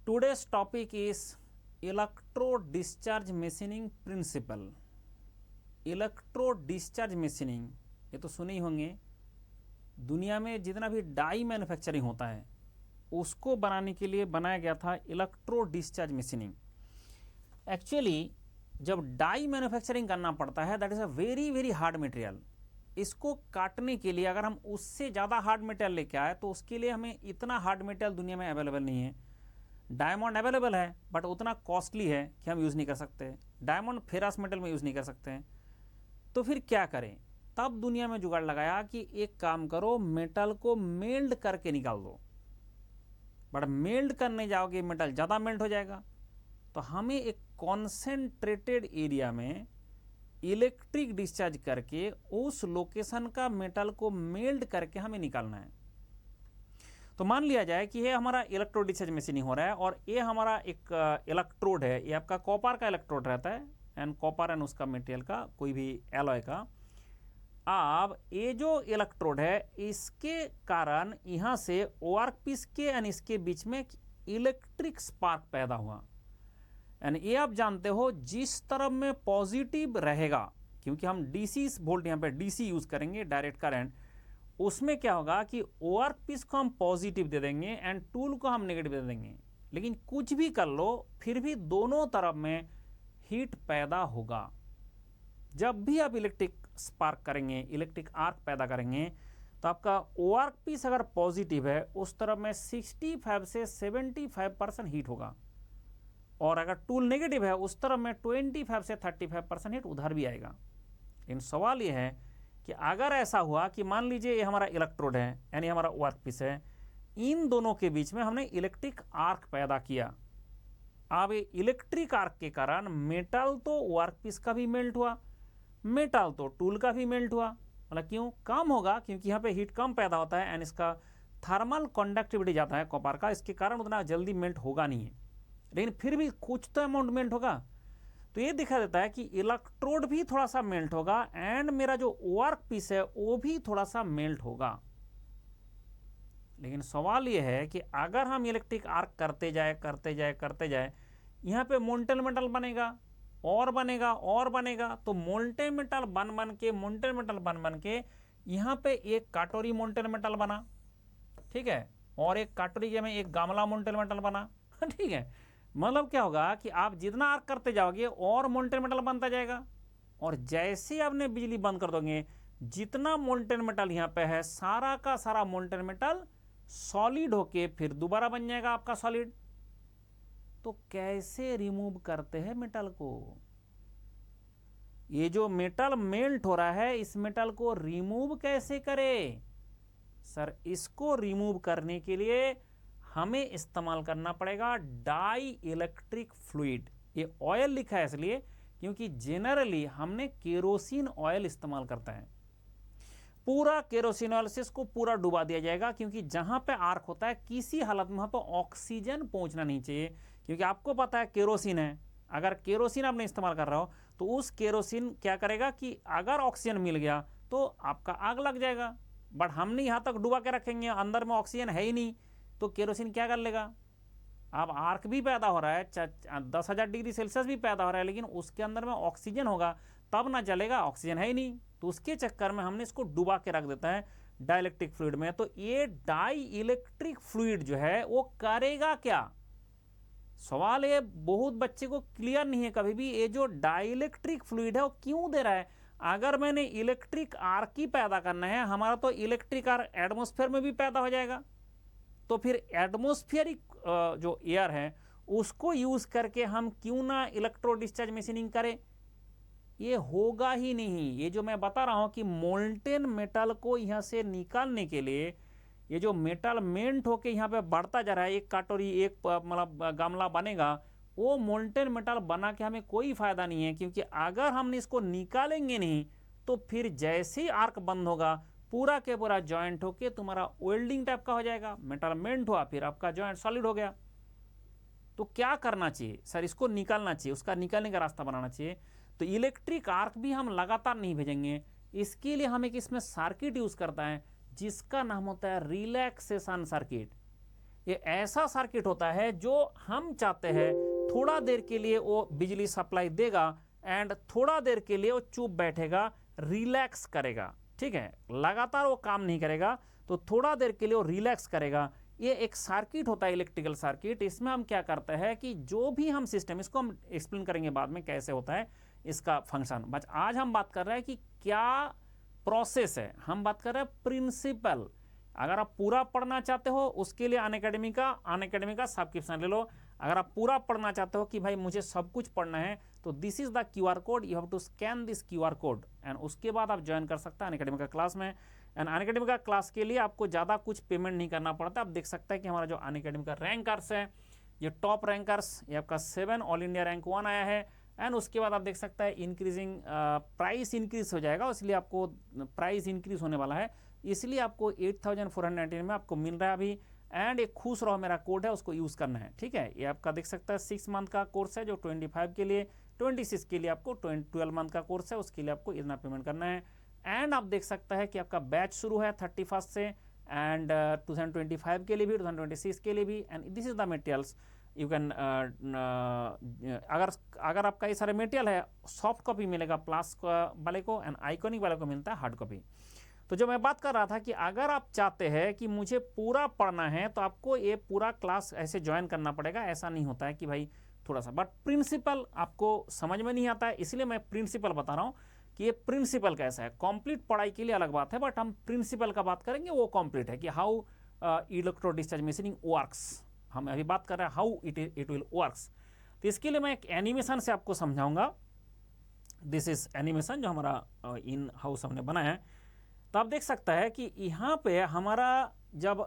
Today's topic is electrode discharge machining principle. Electrode discharge machining, ये तो सुने ही होंगे। दुनिया में जितना भी डाई मैन्युफैक्चरिंग होता है उसको बनाने के लिए बनाया गया था इलेक्ट्रोड डिस्चार्ज मशीनिंग। एक्चुअली जब डाई मैन्युफैक्चरिंग करना पड़ता है that is a very very hard material. इसको काटने के लिए अगर हम उससे ज़्यादा हार्ड मटेरियल लेके आए तो उसके लिए हमें इतना हार्ड मटेरियल दुनिया में अवेलेबल नहीं है। डायमंड अवेलेबल है बट उतना कॉस्टली है कि हम यूज़ नहीं कर सकते। डायमंड फेरस मेटल में यूज़ नहीं कर सकते हैं। तो फिर क्या करें? तब दुनिया में जुगाड़ लगाया कि एक काम करो, मेटल को मेल्ट करके निकाल दो। बट मेल्ट करने जाओगे मेटल ज़्यादा मेल्ट हो जाएगा। तो हमें एक कॉन्सेंट्रेटेड एरिया में इलेक्ट्रिक डिस्चार्ज करके उस लोकेशन का मेटल को मेल्ट करके हमें निकालना है। तो मान लिया जाए कि ये हमारा इलेक्ट्रोड डिस्चार्ज मशीनिंग हो रहा है और ये हमारा एक इलेक्ट्रोड है। ये आपका कॉपर का इलेक्ट्रोड रहता है एंड कॉपर एंड उसका मटेरियल का कोई भी एलॉय का। अब ये जो इलेक्ट्रोड है इसके कारण यहाँ से वर्क पीस के एंड इसके बीच में इलेक्ट्रिक स्पार्क पैदा हुआ। एंड ये आप जानते हो जिस तरफ में पॉजिटिव रहेगा, क्योंकि हम डीसी वोल्ट यहाँ पे डीसी यूज करेंगे, डायरेक्ट करंट, उसमें क्या होगा कि वर्क पीस को हम पॉजिटिव दे देंगे एंड टूल को हम नेगेटिव दे देंगे। लेकिन कुछ भी कर लो फिर भी दोनों तरफ में हीट पैदा होगा। जब भी आप इलेक्ट्रिक स्पार्क करेंगे, इलेक्ट्रिक आर्क पैदा करेंगे, तो आपका वर्क पीस अगर पॉजिटिव है उस तरफ में 65 से 75% हीट होगा और अगर टूल नेगेटिव है उस तरफ में 25 से 35% हीट उधर भी आएगा। लेकिन सवाल यह है कि अगर ऐसा हुआ कि मान लीजिए ये हमारा इलेक्ट्रोड है यानी हमारा वर्क पीस है, इन दोनों के बीच में हमने इलेक्ट्रिक आर्क पैदा किया। अब ये इलेक्ट्रिक आर्क के कारण मेटल तो वर्क पीस का भी मेल्ट हुआ, मेटल तो टूल का भी मेल्ट हुआ। मतलब क्यों? कम होगा, क्योंकि यहाँ पे हीट कम पैदा होता है एंड इसका थर्मल कंडक्टिविटी ज़्यादा है कॉपर का, इसके कारण उतना जल्दी मेल्ट होगा नहीं है। लेकिन फिर भी कुछ तो अमाउंट मेल्ट होगा। तो ये दिखा देता है कि इलेक्ट्रोड भी थोड़ा सा मेल्ट होगा एंड मेरा जो वर्क पीस है वो भी थोड़ा सा मेल्ट होगा। लेकिन सवाल ये है कि अगर हम इलेक्ट्रिक आर्क करते जाए यहाँ पे मोल्टेन मेटल बनेगा और बनेगा और बनेगा, तो मोल्टेन मेटल बन के यहाँ पे एक काटोरी मोल्टेन मेटल बना, ठीक है, और एक काटोरी में एक गामला मोल्टेन मेटल बना, ठीक है। मतलब क्या होगा कि आप जितना आर्क करते जाओगे और मोल्टेन मेटल बनता जाएगा, और जैसे आपने बिजली बंद कर दोगे जितना मोल्टेन मेटल यहाँ पे है सारा का सारा मोल्टेन मेटल सॉलिड होके फिर दोबारा बन जाएगा आपका सॉलिड। तो कैसे रिमूव करते हैं मेटल को? ये जो मेटल मेल्ट हो रहा है इस मेटल को रिमूव कैसे करें? सर, इसको रिमूव करने के लिए हमें इस्तेमाल करना पड़ेगा डाई इलेक्ट्रिक फ्लूइड। ये ऑयल लिखा है इसलिए क्योंकि जनरली हमने केरोसिन ऑयल इस्तेमाल करता है। पूरा केरोसिन ऑयल से इसको पूरा डुबा दिया जाएगा, क्योंकि जहां पे आर्क होता है किसी हालत में वहां पर ऑक्सीजन पहुंचना नहीं चाहिए। क्योंकि आपको पता है केरोसिन है, अगर केरोसिन आपने इस्तेमाल कर रहा हो तो उस केरोसिन क्या करेगा कि अगर ऑक्सीजन मिल गया तो आपका आग लग जाएगा। बट हमने यहां तक डुबा के रखेंगे, अंदर में ऑक्सीजन है ही नहीं, तो केरोसिन क्या कर लेगा? अब आर्क भी पैदा हो रहा है, 10,000 डिग्री सेल्सियस भी पैदा हो रहा है, लेकिन उसके अंदर में ऑक्सीजन होगा तब ना जलेगा, ऑक्सीजन है ही नहीं। तो उसके चक्कर में हमने इसको डुबा के रख देता है डाइलेक्ट्रिक फ्लूइड में। तो ये डाई इलेक्ट्रिक फ्लूइड जो है वो करेगा क्या? सवाल ये बहुत बच्चे को क्लियर नहीं है कभी भी, ये जो डाइलेक्ट्रिक फ्लूइड है वो क्यों दे रहा है? अगर मैंने इलेक्ट्रिक आर्क ही पैदा करना है, हमारा तो इलेक्ट्रिक आर्क एटमॉस्फेयर में भी पैदा हो जाएगा। तो फिर एटमॉस्फेरिक जो एयर है उसको यूज करके हम क्यों ना इलेक्ट्रोड डिस्चार्ज मशीनिंग करें? ये होगा ही नहीं। ये जो मैं बता रहा हूं कि मोल्टेन मेटल को यहां से निकालने के लिए ये जो मेटल मेल्ट होके यहाँ पे बढ़ता जा रहा है, एक काटोरी एक मतलब गामला बनेगा, वो मोल्टेन मेटल बना के हमें कोई फायदा नहीं है। क्योंकि अगर हमने इसको निकालेंगे नहीं तो फिर जैसे ही आर्क बंद होगा पूरा के पूरा जॉइंट होके तुम्हारा वेल्डिंग टाइप का हो जाएगा। मेटल मेल्ट हुआ फिर आपका जॉइंट सॉलिड हो गया। तो क्या करना चाहिए? सर, इसको निकालना चाहिए, उसका निकालने का रास्ता बनाना चाहिए। तो इलेक्ट्रिक आर्क भी हम लगातार नहीं भेजेंगे, इसके लिए हम एक इसमें सर्किट यूज करता है जिसका नाम होता है रिलैक्सेशन सर्किट। ये ऐसा सर्किट होता है जो हम चाहते हैं थोड़ा देर के लिए वो बिजली सप्लाई देगा एंड थोड़ा देर के लिए वो चुप बैठेगा, रिलैक्स करेगा, ठीक है, लगातार वो काम नहीं करेगा, तो थोड़ा देर के लिए वो रिलैक्स करेगा। ये एक सर्किट होता है, इलेक्ट्रिकल सर्किट। इसमें हम क्या करते हैं कि जो भी हम सिस्टम, इसको हम एक्सप्लेन करेंगे बाद में कैसे होता है इसका फंक्शन, बस आज हम बात कर रहे हैं कि क्या प्रोसेस है, हम बात कर रहे हैं प्रिंसिपल। अगर आप पूरा पढ़ना चाहते हो उसके लिए अनअकैडमी का सब्सक्रिप्शन ले लो। अगर आप पूरा पढ़ना चाहते हो कि भाई मुझे सब कुछ पढ़ना है, तो this is the QR code, you have to scan this QR code and उसके बाद आप ज्वाइन कर सकते हैं अनअकैडमी का क्लास में। एंड अनअकैडमी का क्लास के लिए आपको ज़्यादा कुछ पेमेंट नहीं करना पड़ता। आप देख सकते हैं कि हमारा जो अनअकैडमी का रैंकर्स है, ये टॉप रैंकर्स, ये आपका 7 ऑल इंडिया रैंक 1 आया है। एंड उसके बाद आप देख सकते हैं इंक्रीजिंग प्राइस इंक्रीज हो जाएगा, इसलिए आपको प्राइस इंक्रीज होने वाला है, इसलिए आपको 8499 में आपको मिल रहा है अभी। एंड एक खुश रहो मेरा कोड है, उसको यूज़ करना है, ठीक है। ये आपका देख सकता है 6 मंथ का कोर्स है जो 25 के लिए, 26 के लिए आपको 12 मंथ का कोर्स है, उसके लिए आपको इतना पेमेंट करना है। एंड आप देख सकता है कि आपका बैच शुरू है 31 से, एंड 2025 के लिए भी, 2026 के लिए भी। And this is the materials you can, अगर आपका ये सारे मटेरियल है, सॉफ्ट कॉपी मिलेगा प्लस वाले को एंड आइकॉनिक वाले को मिलता है हार्ड कॉपी। तो जो मैं बात कर रहा था कि अगर आप चाहते हैं कि मुझे पूरा पढ़ना है तो आपको ये पूरा क्लास ऐसे ज्वाइन करना पड़ेगा। ऐसा नहीं होता है कि भाई थोड़ा सा, बट प्रिंसिपल आपको समझ में नहीं आता है, इसलिए मैं प्रिंसिपल बता रहा हूँ कि ये प्रिंसिपल कैसा है। कंप्लीट पढ़ाई के लिए अलग बात है, बट हम प्रिंसिपल का बात करेंगे, वो कंप्लीट है कि how electro discharge machining works. हम अभी बात कर रहे हैं हाउ इट विल वर्क्स। तो इसके लिए मैं एक एनिमेशन से आपको समझाऊंगा। दिस इज एनिमेशन जो हमारा इन हाउस हमने बनाया है। तो आप देख सकता है कि यहाँ पे हमारा जब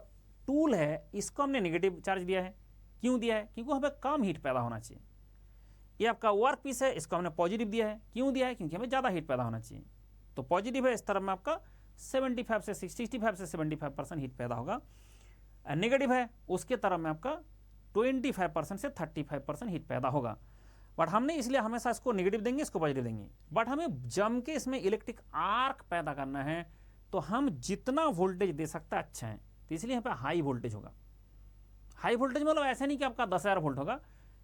टूल है, इसको हमने नेगेटिव चार्ज दिया है। क्यों दिया है? क्योंकि हमें कम हीट पैदा होना चाहिए। ये आपका वर्क पीस है, इसको हमने पॉजिटिव दिया है। क्यों दिया है? क्योंकि हमें ज़्यादा हीट पैदा होना चाहिए। तो पॉजिटिव है, इस तरफ में आपका 65 से 75% हीट पैदा होगा। नेगेटिव है, उसके तरफ में आपका 25% से 35% हीट पैदा होगा। बट हमने इसलिए हमेशा इसको नेगेटिव देंगे, इसको पॉजिटिव देंगे। बट हमें जम के इसमें इलेक्ट्रिक आर्क पैदा करना है, तो हम जितना वोल्टेज दे सकते हैं अच्छा है। तो इसलिए यहाँ पे हाई वोल्टेज होगा। हाई वोल्टेज मतलब ऐसा नहीं कि आपका 10,000 वोल्ट होगा।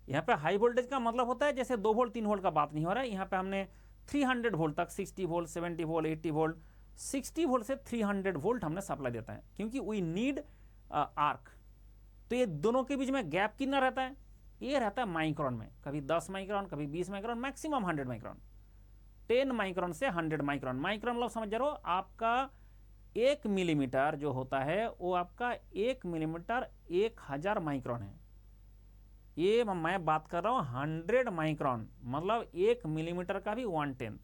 यहाँ पे हाई वोल्टेज का मतलब होता है जैसे 2 वोल्ट 3 वोल्ट का बात नहीं हो रहा है। यहाँ पे हमने 300 वोल्ट तक, 60 वोल्ट, 70 वोल्ट, 80 वोल्ट, 60 वोल्ट से 300 वोल्ट हमने सप्लाई देता है, क्योंकि वी नीड आर्क। तो ये दोनों के बीच में गैप कितना रहता है? ये रहता है माइक्रोन में, कभी 10 माइक्रोन, कभी 20 माइक्रोन, मैक्सिमम 100 माइक्रोन। 10 माइक्रोन से 100 माइक्रोन। माइक्रोन मतलब समझ रहे हो, आपका 1 मिलीमीटर जो होता है वो आपका 1 मिलीमीटर 1000 माइक्रोन है। ये मैं बात कर रहा हूँ 100 माइक्रोन, मतलब 1 मिलीमीटर का भी 1/10।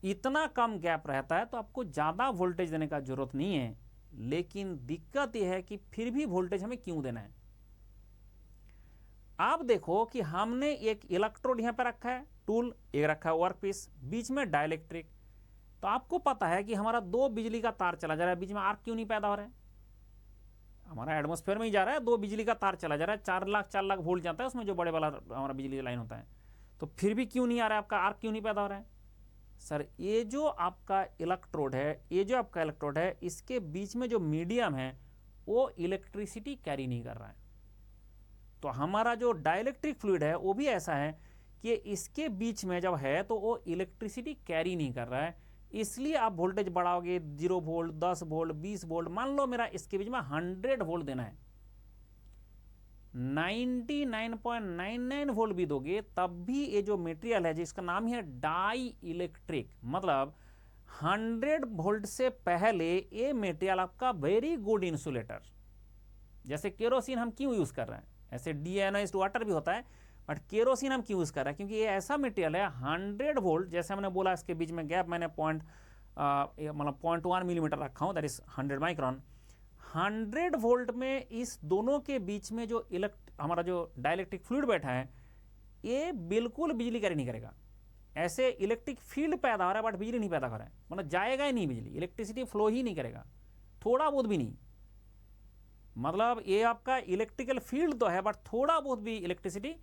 इतना कम गैप रहता है, तो आपको ज़्यादा वोल्टेज देने का जरूरत नहीं है। लेकिन दिक्कत यह है कि फिर भी वोल्टेज हमें क्यों देना है। आप देखो कि हमने एक इलेक्ट्रोड यहाँ पे रखा है, टूल एक रखा है, वर्क पीस, बीच में डाइलेक्ट्रिक। तो आपको पता है कि हमारा 2 बिजली का तार चला जा रहा है, बीच में आर्क क्यों नहीं पैदा हो रहा है? हमारा एटमॉस्फेयर में ही जा रहा है, 2 बिजली का तार चला जा रहा है, 4 लाख वोल्ट जाता है उसमें, जो बड़े वाला हमारा बिजली लाइन होता है। तो फिर भी क्यों नहीं आ रहा है, आपका आर्क क्यों नहीं पैदा हो रहा है? सर, ये जो आपका इलेक्ट्रोड है, इसके बीच में जो मीडियम है वो इलेक्ट्रिसिटी कैरी नहीं कर रहा है। तो हमारा जो डाइलेक्ट्रिक फ्लूइड है वो भी ऐसा है कि इसके बीच में जब है तो वो इलेक्ट्रिसिटी कैरी नहीं कर रहा है। इसलिए आप वोल्टेज बढ़ाओगे 0 वोल्ट, 10 वोल्ट, 20 वोल्ट, मान लो मेरा इसके बीच में 100 वोल्ट देना है, 99.99 वोल्ट भी दोगे तब भी ये जो मटेरियल है जिसका नाम है डाई इलेक्ट्रिक, मतलब 100 वोल्ट से पहले ये मटेरियल आपका वेरी गुड इंसुलेटर। जैसे केरोसिन हम क्यों यूज कर रहे हैं, ऐसे डीआयोनाइज्ड वाटर भी होता है, बट केरोसिन हम क्यों यूज कर रहे हैं? क्योंकि ये ऐसा मटेरियल है 100 वोल्ट, जैसे हमने बोला इसके बीच में गैप मैंने 0.1 मिलीमीटर रखा हूं, दैट इज 100 माइक्रोन। 100 वोल्ट में इस दोनों के बीच में जो हमारा जो डाइलेक्ट्रिक फ्लूइड बैठा है, ये बिल्कुल बिजली कैरी नहीं करेगा। ऐसे इलेक्ट्रिक फील्ड पैदा हो रहा है बट बिजली नहीं पैदा हो रहा है, मतलब जाएगा ही नहीं बिजली, इलेक्ट्रिसिटी फ्लो ही नहीं करेगा, थोड़ा बहुत भी नहीं। मतलब ये आपका इलेक्ट्रिकल फील्ड तो है बट थोड़ा बहुत भी इलेक्ट्रिसिटी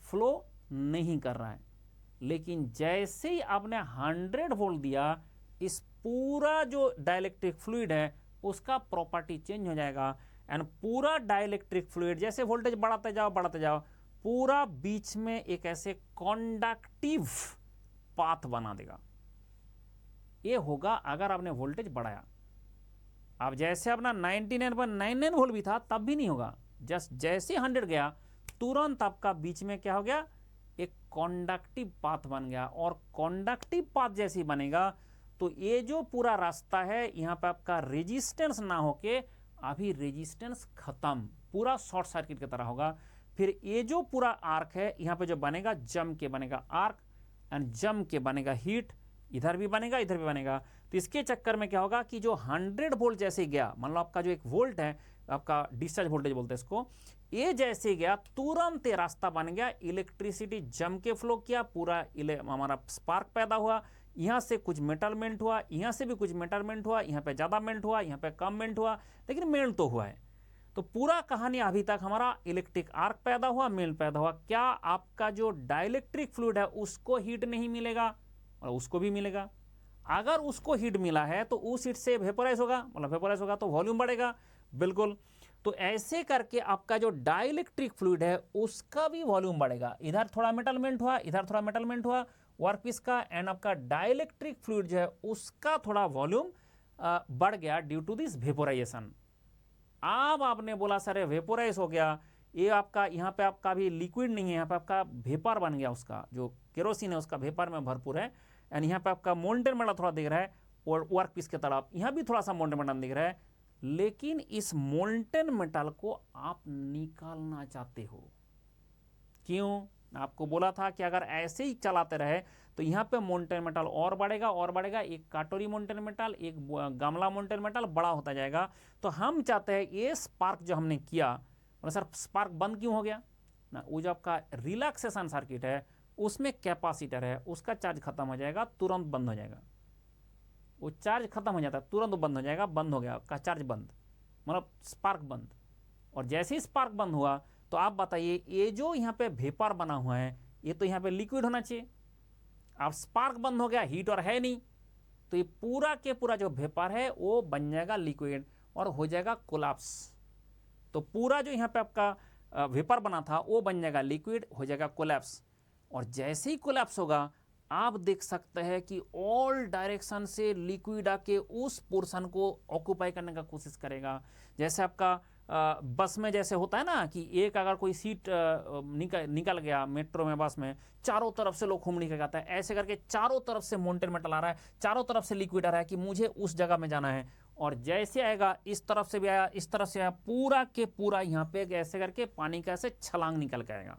फ्लो नहीं कर रहा है। लेकिन जैसे ही आपने 100 वोल्ट दिया, इस पूरा जो डाइलेक्ट्रिक फ्लूइड है उसका प्रॉपर्टी चेंज हो जाएगा एंड पूरा डाइलेक्ट्रिक फ्लूइड जैसे वोल्टेज बढ़ाते जाओ पूरा बीच में एक ऐसे कॉन्डक्टिव पाथ बना देगा। ये होगा अगर आपने वोल्टेज बढ़ाया। अब जैसे अपना 99.99 वोल्ट भी था तब भी नहीं होगा, जस्ट जैसे 100 गया तुरंत आपका बीच में क्या हो गया, एक कॉन्डक्टिव पाथ बन गया। और कॉन्डक्टिव पाथ जैसे ही बनेगा तो ये जो पूरा रास्ता है यहाँ पे आपका रेजिस्टेंस ना होके अभी रेजिस्टेंस खत्म, पूरा शॉर्ट सर्किट की तरह होगा। फिर ये जो पूरा आर्क है यहाँ पे जो बनेगा जम के बनेगा आर्क एंड जम के बनेगा हीट, इधर भी बनेगा इधर भी बनेगा। तो इसके चक्कर में क्या होगा कि जो 100 वोल्ट जैसे गया, मान लो आपका जो एक वोल्ट है आपका डिस्चार्ज वोल्टेज बोलते हैं इसको, ये जैसे गया तुरंत ये रास्ता बन गया, इलेक्ट्रिसिटी जम के फ्लो किया, पूरा हमारा स्पार्क पैदा हुआ, यहाँ से कुछ मेटल मेल्ट हुआ, यहाँ से भी कुछ मेटल मेल्ट हुआ, यहाँ पे ज़्यादा मेल्ट हुआ, यहाँ पे कम मेल्ट हुआ, लेकिन मेल्ट तो हुआ है। तो पूरा कहानी अभी तक हमारा इलेक्ट्रिक आर्क पैदा हुआ, मेल्ट पैदा हुआ। क्या आपका जो डाइलेक्ट्रिक फ्लूइड है उसको हीट नहीं मिलेगा? और उसको भी मिलेगा। अगर उसको हीट मिला है तो उस हीट से वेपोराइज होगा, मतलब वेपोराइज होगा तो वॉल्यूम बढ़ेगा, बिल्कुल। तो ऐसे करके आपका जो डाइलेक्ट्रिक फ्लूइड है उसका भी वॉल्यूम बढ़ेगा। इधर थोड़ा मेटल मेल्ट हुआ, इधर थोड़ा मेटल मेल्ट हुआ वर्कपीस का, एंड आपका डाइलेक्ट्रिक फ्लूइड जो है उसका थोड़ा वॉल्यूम बढ़ गया ड्यू टू दिस वेपोराइजेशन। अब आपने बोला सर वेपोराइज हो गया, ये आपका यहाँ पे आपका भी लिक्विड नहीं है, यहाँ पे आपका वेपर बन गया, उसका जो केरोसिन है उसका वेपर में भरपूर है, एंड यहाँ पे आपका मोल्टेन मेटल थोड़ा दिख रहा है और वर्कपीस के तरफ यहाँ भी थोड़ा सा मोल्टेन मेटल दिख रहा है। लेकिन इस मोल्टेन मेटल को आप निकालना चाहते हो, क्यों? आपको बोला था कि अगर ऐसे ही चलाते रहे तो यहाँ पे मोल्टेन मेटल और बढ़ेगा और बढ़ेगा, एक काटोरी मोल्टेन मेटल, एक गमला मोल्टेन मेटल बड़ा होता जाएगा। तो हम चाहते हैं ये स्पार्क जो हमने किया, सर स्पार्क बंद क्यों हो गया ना, वो जो आपका रिलैक्सेशन सर्किट है उसमें कैपेसिटर है, उसका चार्ज खत्म हो जाएगा तुरंत बंद हो जाएगा। वो चार्ज खत्म हो जाता है तुरंत बंद हो जाएगा, बंद हो गया का चार्ज बंद, मतलब स्पार्क बंद। और जैसे ही स्पार्क बंद हुआ तो आप बताइए ये जो यहाँ पे वेपर बना हुआ है ये तो यहाँ पे लिक्विड होना चाहिए। अब स्पार्क बंद हो गया, हीट और है नहीं, तो ये पूरा के पूरा जो वेपर है वो बन जाएगा लिक्विड और हो जाएगा कोलैप्स। तो पूरा जो यहाँ पे आपका वेपर बना था वो बन जाएगा लिक्विड, हो जाएगा कोलैप्स। और जैसे ही कोलैप्स होगा आप देख सकते हैं कि ऑल डायरेक्शन से लिक्विड आके उस पोर्शन को ऑक्यूपाई करने का कोशिश करेगा। जैसे आपका बस में जैसे होता है ना कि एक अगर कोई सीट निकल गया मेट्रो में, बस में चारों तरफ से लोग घूम निकल जाता है, ऐसे करके चारों तरफ से मोल्टेन मेटल आ रहा है, चारों तरफ से लिक्विड आ रहा है कि मुझे उस जगह में जाना है। और जैसे आएगा इस तरफ से भी आया, इस तरफ से आया, पूरा के पूरा यहाँ पे ऐसे करके पानी का ऐसे छलांग निकल के आएगा,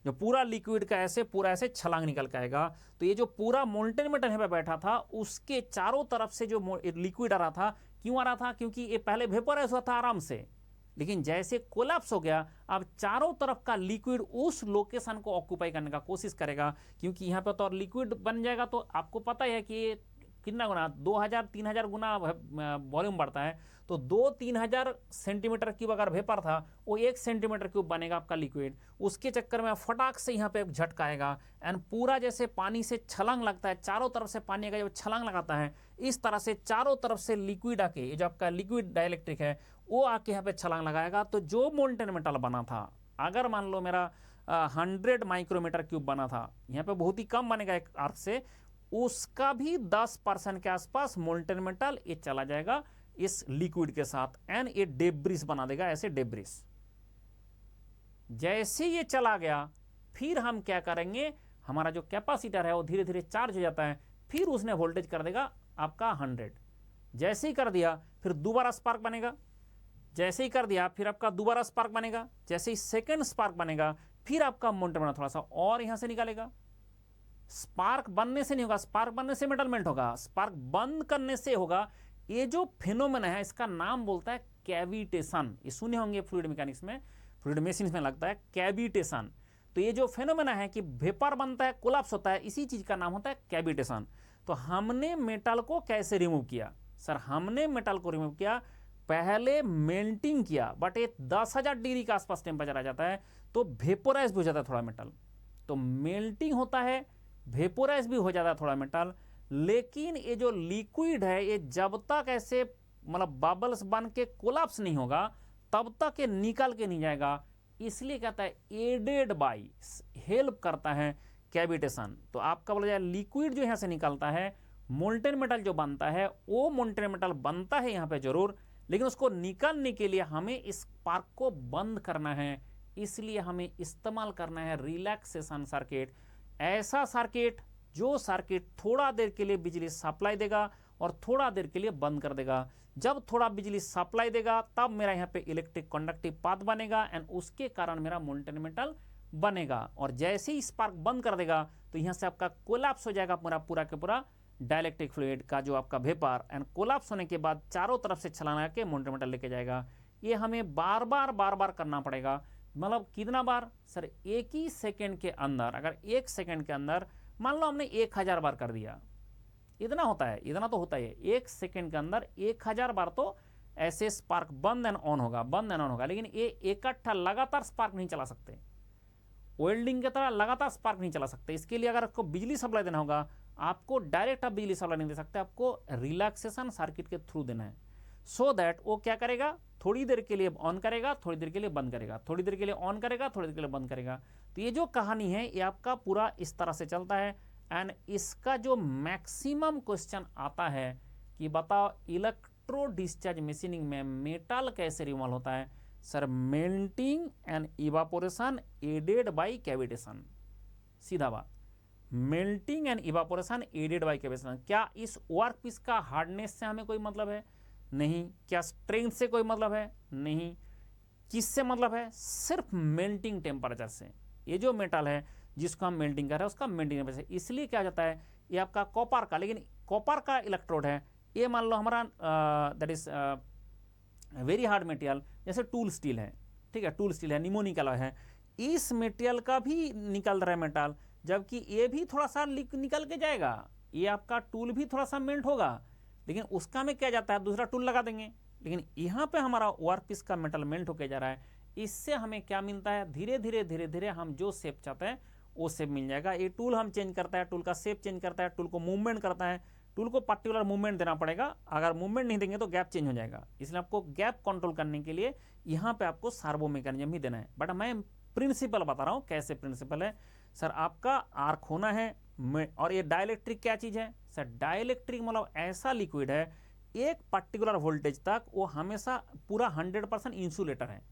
जो पूरा लिक्विड का ऐसे पूरा ऐसे छलांग निकल के आएगा। तो ये जो पूरा मोल्टेन मेटल यहाँ पे बैठा था उसके चारों तरफ से जो लिक्विड आ रहा था, क्यों आ रहा था? क्योंकि ये पहले वेपोराइज हुआ था आराम से, लेकिन जैसे कोलैप्स हो गया अब चारों तरफ का लिक्विड उस लोकेशन को ऑक्यूपाई करने का कोशिश करेगा, क्योंकि यहाँ पे तो और लिक्विड बन जाएगा। तो आपको पता है कि ये कितना गुना, 2000-3000 गुना वॉल्यूम बढ़ता है। तो 2-3000 सेंटीमीटर क्यूब अगर वेपर था वो 1 सेंटीमीटर क्यूब बनेगा आपका लिक्विड। उसके चक्कर में फटाक से यहाँ पे झटका आएगा एंड पूरा जैसे पानी से छलांग लगता है, चारों तरफ से पानी का जब छलांग लगाता है इस तरह से चारों तरफ से लिक्विड आके, ये जो आपका लिक्विड डाइलेक्ट्रिक है वो आके यहाँ पे छलांग लगाएगा। तो जो मोल्टेन मेटल बना था, अगर मान लो मेरा 100 माइक्रोमीटर क्यूब बना था, यहाँ पे बहुत ही कम बनेगा एक आर्क से, उसका भी 10% के आसपास मोल्टेन मेटल ये चला जाएगा इस लिक्विड के साथ एंड ये डेब्रिस बना देगा, ऐसे डेब्रिस। जैसे ये चला गया फिर हम क्या करेंगे, हमारा जो कैपेसिटर है वो धीरे धीरे चार्ज हो जाता है, फिर उसने वोल्टेज कर देगा आपका 100। जैसे ही कर दिया फिर दोबारा स्पार्क बनेगा, जैसे ही कर दिया फिर आपका दोबारा स्पार्क बनेगा, जैसे ही सेकंड स्पार्क बनेगा फिर आपका मोल्टेन मेटल थोड़ा सा और यहां से निकालेगा। स्पार्क बनने से नहीं होगा, स्पार्क बनने से मेटल मेल्ट होगा, स्पार्क बंद करने से होगा। ये जो फिनोमेना है इसका नाम बोलता है कैविटेशन। ये सुने होंगे फ्लूइड मैकेनिक्स में, फ्लूइड मेशिन में लगता है कैविटेशन। तो ये जो फिनोमेना है कि वेपर बनता है, कोलैप्स होता है, इसी चीज का नाम होता है कैविटेशन। तो हमने मेटल को कैसे रिमूव किया? सर हमने मेटल को रिमूव किया, पहले मेल्टिंग किया, बट ये 10,000 डिग्री के आसपास टेम्परेचर आ जाता है तो वेपोराइज भी हो जाता है थोड़ा मेटल। तो मेल्टिंग होता है, वेपोराइज भी हो जाता है थोड़ा मेटल। लेकिन ये जो लिक्विड है ये जब तक ऐसे मतलब बबल्स बन के कोलैप्स नहीं होगा तब तक ये निकल के नहीं जाएगा, इसलिए कहता है एडेड बाई, हेल्प करता है कैविटेशन। तो आपका बोला जाए लिक्विड जो यहाँ से निकलता है, मोल्टेन मेटल जो बनता है, वो मोल्टेन मेटल बनता है यहाँ पे जरूर, लेकिन उसको निकालने के लिए हमें इस स्पार्क को बंद करना है, इसलिए हमें इस्तेमाल करना है रिलैक्सेशन सर्किट। ऐसा सर्किट जो सर्किट थोड़ा देर के लिए बिजली सप्लाई देगा और थोड़ा देर के लिए बंद कर देगा। जब थोड़ा बिजली सप्लाई देगा तब मेरा यहाँ पे इलेक्ट्रिक कंडक्टिव पाथ बनेगा एंड उसके कारण मेरा मोल्टेन मेटल बनेगा, और जैसे ही स्पार्क बंद कर देगा तो यहाँ से आपका कोलैप्स हो जाएगा पूरा के पूरा डाइलेक्ट्रिक फ्लूइड का जो आपका वेपर, एंड कोलैप्स होने के बाद चारों तरफ से छलांग के मोल्टेन मेटल लेके जाएगा। ये हमें बार बार करना पड़ेगा। मतलब कितना बार सर? एक ही सेकेंड के अंदर, अगर एक सेकेंड के अंदर मान लो हमने 1000 बार कर दिया, इतना होता है, इतना तो होता है, एक सेकेंड के अंदर 1000 बार तो ऐसे स्पार्क बंद एंड ऑन होगा, बंद एंड ऑन होगा। लेकिन ये इकट्ठा लगातार स्पार्क नहीं चला सकते, वेल्डिंग की तरह लगातार स्पार्क नहीं चला सकते। इसके लिए अगर आपको बिजली सप्लाई देना होगा, आपको डायरेक्ट आप बिजली सप्लाई नहीं दे सकते, आपको रिलैक्सेशन सर्किट के थ्रू देना है। सो दैट वो क्या करेगा, थोड़ी देर के लिए ऑन करेगा, थोड़ी देर के लिए बंद करेगा, थोड़ी देर के लिए ऑन करेगा, थोड़ी देर के लिए बंद करेगा। तो ये जो कहानी है ये आपका पूरा इस तरह से चलता है। एंड इसका जो मैक्सिमम क्वेश्चन आता है कि बताओ इलेक्ट्रो डिस्चार्ज मशीनिंग में मेटल कैसे रिमूवल होता है? Sir, melting and evaporation aided by cavitation. सीधा बात, melting and evaporation aided by cavitation. क्या इस वर्क पीस का हार्डनेस से हमें कोई मतलब है? नहीं। क्या स्ट्रेंथ से कोई मतलब है? नहीं। किससे मतलब है? सिर्फ मेल्टिंग टेम्परेचर से। ये जो मेटल है जिसको हम मेल्टिंग कर रहे हैं उसका मेल्टिंग टेम्परेचर, इसलिए क्या जाता है ये आपका कॉपर का, लेकिन कॉपर का इलेक्ट्रोड है, ये मान लो हमारा that is very hard material, जैसे टूल स्टील है, ठीक है, टूल स्टील है, निमोनिकल है, इस मटेरियल का भी निकल रहा है मेटल, जबकि ये भी थोड़ा सा निकल के जाएगा, ये आपका टूल भी थोड़ा सा मेल्ट होगा, लेकिन उसका में क्या जाता है दूसरा टूल लगा देंगे। लेकिन यहाँ पे हमारा वर्क पीस का मेटल मेल्ट होके जा रहा है, इससे हमें क्या मिलता है? धीरे धीरे हम जो शेप चाहते हैं वो शेप मिल जाएगा। ये टूल हम चेंज करता है, टूल का शेप चेंज करता है, टूल को मूवमेंट करता है, टूल को पर्टिकुलर मूवमेंट देना पड़ेगा, अगर मूवमेंट नहीं देंगे तो गैप चेंज हो जाएगा। इसलिए आपको गैप कंट्रोल करने के लिए यहाँ पे आपको सर्वो मैकेनिज्म ही देना है। बट मैं प्रिंसिपल बता रहा हूँ कैसे प्रिंसिपल है। सर, आपका आर्क होना है, और ये डाइलेक्ट्रिक क्या चीज़ है? सर, डाइलेक्ट्रिक मतलब ऐसा लिक्विड है एक पर्टिकुलर वोल्टेज तक वो हमेशा पूरा 100% इंसुलेटर है,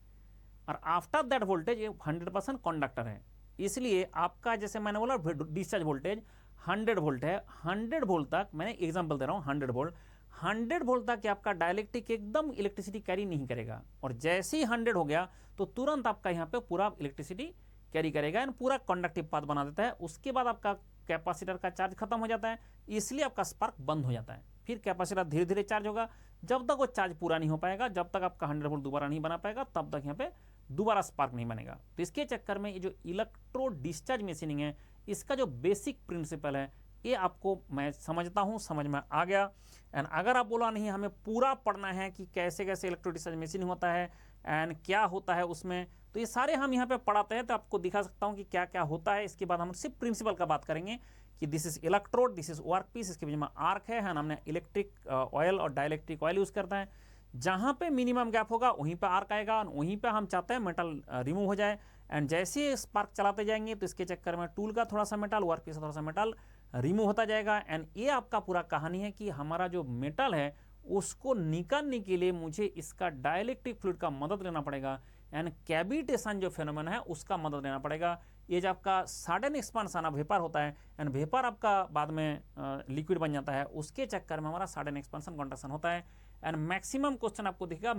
और आफ्टर दैट वोल्टेज ये 100% कंडक्टर है। इसलिए आपका जैसे मैंने बोला डिस्चार्ज वोल्टेज 100 वोल्ट है, 100 वोल्ट तक, मैंने एग्जांपल दे रहा हूँ, 100 वोल्ट तक आपका डाइलेक्ट्रिक एकदम इलेक्ट्रिसिटी कैरी नहीं करेगा, और जैसे ही 100 हो गया तो तुरंत आपका यहाँ पे पूरा इलेक्ट्रिसिटी कैरी करेगा एंड पूरा कंडक्टिव पाथ बना देता है। उसके बाद आपका कैपेसिटर का चार्ज खत्म हो जाता है, इसलिए आपका स्पार्क बंद हो जाता है। फिर कैपेसिटर धीरे धीरे चार्ज होगा, जब तक वो चार्ज पूरा नहीं हो पाएगा, जब तक आपका 100 वोल्ट दोबारा नहीं बना पाएगा, तब तक यहाँ पे दोबारा स्पार्क नहीं बनेगा। तो इसके चक्कर में ये जो इलेक्ट्रो डिस्चार्ज मशीनिंग है, इसका जो बेसिक प्रिंसिपल है ये आपको मैं समझता हूँ समझ में आ गया। एंड अगर आप बोला नहीं हमें पूरा पढ़ना है कि कैसे कैसे इलेक्ट्रो डिस्चार्ज मशीनिंग होता है एंड क्या होता है उसमें, तो ये सारे हम यहाँ पे पढ़ाते हैं, तो आपको दिखा सकता हूँ कि क्या क्या होता है। इसके बाद हम सिर्फ प्रिंसिपल का बात करेंगे कि this is electrode, this is work piece, इसके बीच में आर्क है, हमने इलेक्ट्रिक ऑयल और डाइलेक्ट्रिक ऑयल यूज़ करता है। जहाँ पे मिनिमम गैप होगा वहीं पे आर्क आएगा, वहीं पे हम चाहते हैं मेटल रिमूव हो जाए। एंड जैसे स्पार्क चलाते जाएंगे तो इसके चक्कर में टूल का थोड़ा सा मेटल, वर्क पीस का थोड़ा सा मेटल रिमूव होता जाएगा। एंड ये आपका पूरा कहानी है कि हमारा जो मेटल है उसको निकालने के लिए मुझे इसका डाइलेक्ट्रिक फ्लूइड का मदद लेना पड़ेगा, एंड कैविटेशन जो फेनोमेना है उसका मदद लेना पड़ेगा। ये जो आपका सडन एक्सपांशन ऑफ वेपर होता है एंड वेपर आपका बाद में लिक्विड बन जाता है, उसके चक्कर में हमारा सडन एक्सपांशन कॉन्ट्रैक्शन होता है। एंड मैक्सिमम क्वेश्चन आपको दिखेगा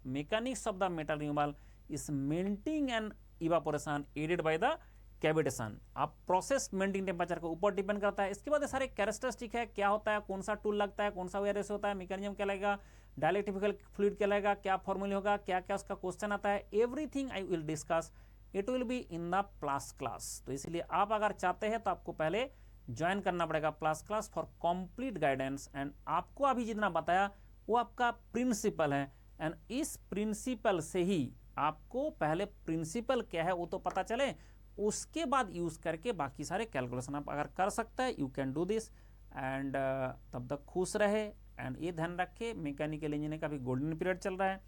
mechanics of the metal removal is melting and evaporation aided by the cavitation. आप प्रोसेस मेल्टिंग टेम्परेचर के ऊपर डिपेंड करता है। इसके बाद ये सारे कैरेक्टरिस्टिक है, क्या होता है, कौन सा टूल लगता है, कौन सा वेयर होता है, मैकेनिज्म क्या लगेगा, डाइलेक्ट्रिक फ्लूइड क्या लगेगा, क्या फॉर्मूला होगा, क्या क्या उसका क्वेश्चन आता है, everything I will discuss, it will be in the plus class. तो इसलिए आप अगर चाहते हैं तो आपको पहले ज्वाइन करना पड़ेगा plus class for complete guidance. And आपको अभी जितना बताया वो आपका प्रिंसिपल है, एंड इस प्रिंसिपल से ही आपको पहले प्रिंसिपल क्या है वो तो पता चले, उसके बाद यूज करके बाकी सारे कैलकुलेशन आप अगर कर सकते हैं, you can do this. And तब तक खुश रहे, एंड ये ध्यान रखे मैकेनिकल इंजीनियरिंग का भी गोल्डन पीरियड चल रहा है।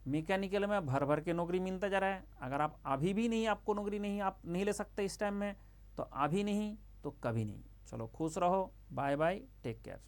मैकेनिकल में भर भर के नौकरी मिलता जा रहा है। अगर आप अभी भी नहीं, आपको नौकरी नहीं, आप नहीं ले सकते इस टाइम में, तो अभी नहीं तो कभी नहीं। चलो खुश रहो, बाय बाय, टेक केयर।